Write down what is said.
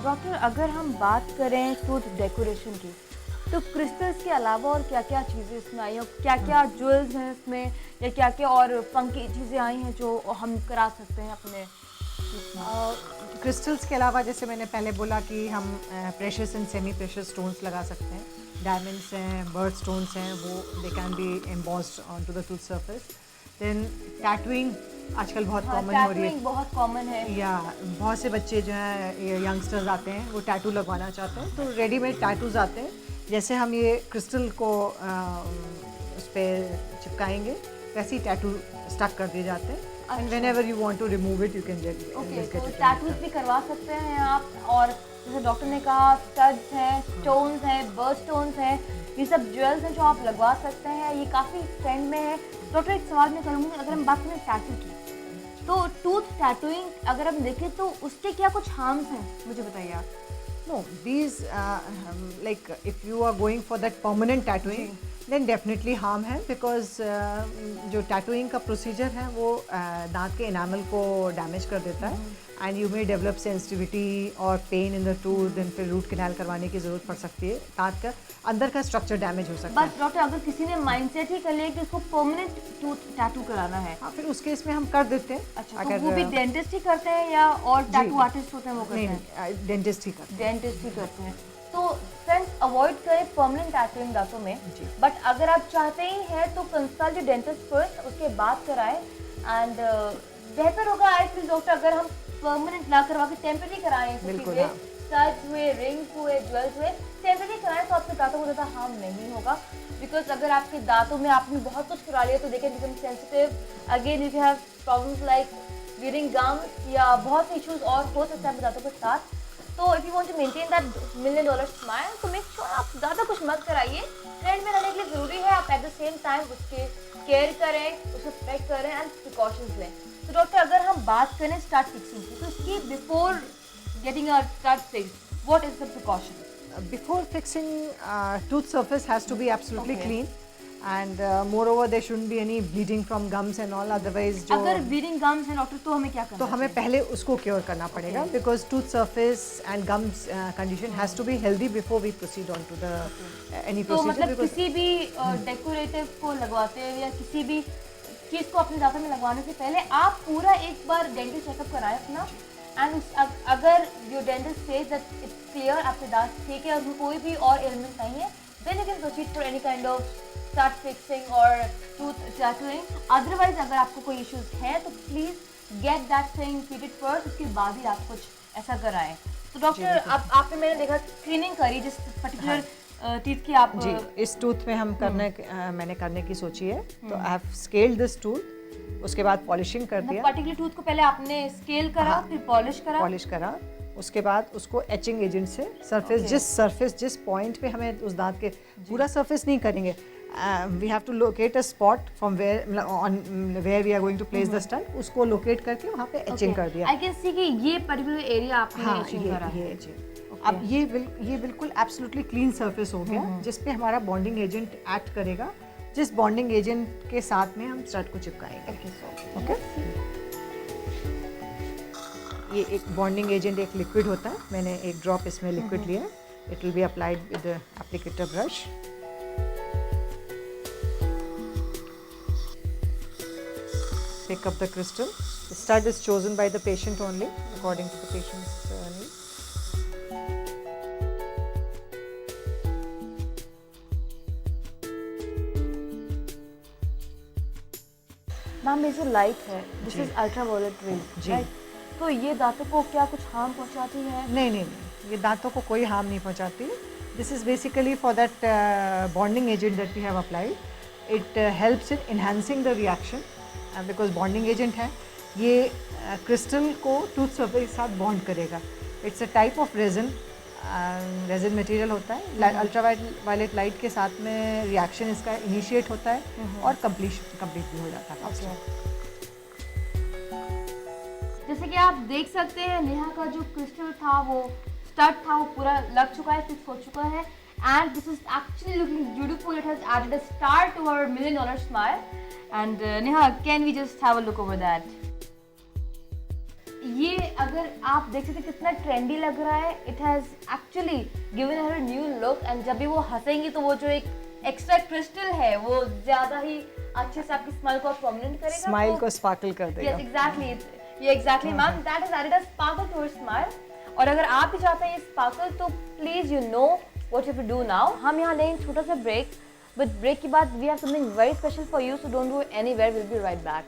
Doctor, अगर हम बात करें टूथ डेकोरेशन की, तो क्रिस्टल्स के अलावा और क्या-क्या चीज़ें इसमें आई हैं, और क्या-क्या ज्वेल्स हैं इसमें, या क्या-क्या और फंकी चीज़ें आई हैं जो हम करा सकते हैं अपने tooth में? क्रिस्टल्स के अलावा जैसे मैंने पहले बोला कि हम precious and semi precious stones लगा सकते हैं, डायमंड्स हैं, बर्ड स्टोन्स हैं, वो they can be embossed on to the tooth surface. Then tattooing आजकल बहुत कॉमन हो रही है, बहुत कॉमन है। या बहुत से बच्चे जो हैं यंगस्टर्स आते हैं वो टैटू लगवाना चाहते हैं, तो रेडीमेड टैटूज आते हैं। जैसे हम ये क्रिस्टल को उस पर चिपकाएंगे वैसे ही टैटू स्टक कर दिए जाते हैं, and whenever you want to remove it you can get तो टैटूज भी करवा सकते हैं आप, और जैसे डॉक्टर ने कहा स्टड्स हैं, स्टोन्स हैं, बर्ड स्टोन्स हैं, ये सब ज्वेल्स हैं जो आप लगवा सकते हैं, ये काफ़ी ट्रेंड में है। डॉक्टर, एक सवाल मैं करूँगी, अगर हम बात करें टैटू की, तो टूथ टैटूइंग अगर हम देखें तो उसके क्या कुछ हार्म्स हैं, मुझे बताइए आप। No, these like if you are going for that permanent tattooing, then definitely harm है, because जो tattooing का procedure है वो दांत के enamel को damage कर देता है, and you may develop sensitivity और pain in the tooth, then फिर root canal करवाने की ज़रूरत पड़ सकती है, दांत का अंदर का structure damage हो सकता है। बस डॉक्टर, अगर किसी ने माइंडसेट ही कर लिया कि उसको परमानेंट टूथ टैटू कराना है, हाँ, फिर उस केस में हम कर देते हैं। अच्छा, अगर तो वो भी डेंटिस्ट ही करते हैं या और टैटू आर्टिस्ट होते हैं वो करते हैं? नहीं, डेंटिस्ट ही करते हैं। डेंटिस्ट ही करते हैं। तो फ्रेंड्स, अवॉइड करें परमानेंट टैटूइंग दांतों में, बट अगर आप चाहते ही हैं तो कंसल्ट योर डेंटिस्ट फर्स्ट, उसके बाद कराएं। एंड बेहतर होगा आई फील डॉक्टर, अगर हम परमानेंट ना करवा के टेम्परेरी कराएं, बिल्कुल, चीज़ें स्टड्स हुए, रिंग्स हुए, ज्वेल्स हुए, टेम्परेरी कराएं तो आपके दांतों को ज़्यादा हार्म नहीं होगा। बिकॉज अगर आपके दांतों में आपने बहुत कुछ करा लिया तो they can become sensitive, again you have problems like bleeding gums या बहुत से इश्यूज और हो सकते हैं दांतों के साथ। तो if you want to maintain that $1 million smile, तो मेक श्योर आप ज़्यादा कुछ मत कराइए। ट्रेंड में रहने के लिए ज़रूरी है आप एट द सेम टाइम उसके केयर करें, उसको प्रोटेक्ट करें एंड प्रिकॉशंस लें। तो डॉक्टर, अगर हम बात करें स्टार्ट फिक्सिंग की, तो इसकी before getting a start fix, what is the precaution? Before fixing, tooth surface has to be absolutely Okay. clean, and moreover there shouldn't be any bleeding from gums and all, otherwise जो अगर bleeding gums है doctor, तो हमें क्या करना तो हमें चाहिए? पहले उसको क्योर करना पड़ेगा, because tooth surface and gums condition has to be healthy before we proceed on to the any तो procedure, मतलब because किसी भी डेकोरेटिव को लगवाते हैं या किसी भी चीज़ को अपने दांतों में लगवाने से पहले आप पूरा एक बार डेंटिस्ट चेकअप कराएं अपना, एंड अगर जो dentist says that it's clear, आपके दांत ठीक है, उसमें कोई भी और एलिमेंट नहीं है, then you can proceed for any kind of start fixing और टूथ टैटूइंग। अदरवाइज अगर आपको कोई इश्यूज हैं तो please get that thing treated first, उसके बाद ही आप कुछ ऐसा कराएं। तो डॉक्टर, अब आपने मैंने देखा स्क्रीनिंग करी जिस पर्टिकुलर टीथ की आप जी इस टूथ में हम मैंने करने की सोची है, तो I have scaled this tooth, उसके बाद पॉलिशिंग कर दिया, पर्टिकुलर टूथ को पहले आपने स्केल करा, फिर पॉलिश करा, उसके बाद उसको एचिंग एजेंट से सरफेस जिस पॉइंट पे हमें उस दांत के पूरा सरफेस नहीं करेंगे, we have to locate a spot from where we are going to place the stud, उसको लोकेट करके वहाँ पे एचिंग कर दिया। आई कैन सी कि ये पर्टिकुलर एरिया आपने एचिंग करा है। अब ये बिल्कुल एब्सोल्युटली क्लीन सरफेस हो गया, जिस पे हमारा बॉन्डिंग एजेंट एक्ट करेगा, जिस बॉन्डिंग एजेंट के साथ में हम स्टड को चिपकाएंगे। ओके, ये एक बॉन्डिंग एजेंट एक लिक्विड होता है, मैंने एक ड्रॉप इसमें लिक्विड लिया, it will be applied with applicator brush. Pick up the crystal. The stud is chosen by the patient only according to the patient's needs. Ma'am, ये जो लाइट है this is ultraviolet rays, right? तो ये दांतों को क्या कुछ harm पहुंचाती है? नहीं, ये दांतों को कोई हार्म नहीं पहुंचाती। This is basically for that bonding agent that we have applied, it helps in enhancing the reaction, because bonding agent है ये, क्रिस्टल को टूथ सरफेस के साथ बॉन्ड करेगा। It's a type of resin material होता है, अल्ट्रावायलेट लाइट के साथ में रिएक्शन इसका इनिशिएट होता है और कंप्लीट भी हो जाता है। जैसे कि आप देख सकते हैं, नेहा का जो क्रिस्टल था, वो स्टड था, वो पूरा लग चुका है, फिक्स हो चुका है, and this is actually looking beautiful. It has added a star to our $1 million smile, and Neha, can we just have a look over that? ये अगर आप देख सकते हैं कितना ट्रेंडी लग रहा है, it has actually given her new look, and जब भी वो हंसेंगी तो वो जो एक एक्स्ट्रा क्रिस्टल है वो ज्यादा ही अच्छे से आपकी स्माइल को प्रोमिनेंट करेगा, स्माइल को स्पार्कल कर देगा। यस एग्जैक्टली, ये exactly ma'am, that is added a sparkle to your smile. और अगर आप भी चाहते हैं ये स्पार्कल, तो please you know what you have to do now. हम यहाँ लेंगे छोटा सा ब्रेक, बट ब्रेक के बाद we have something very special for you, so don't go anywhere, will be right back.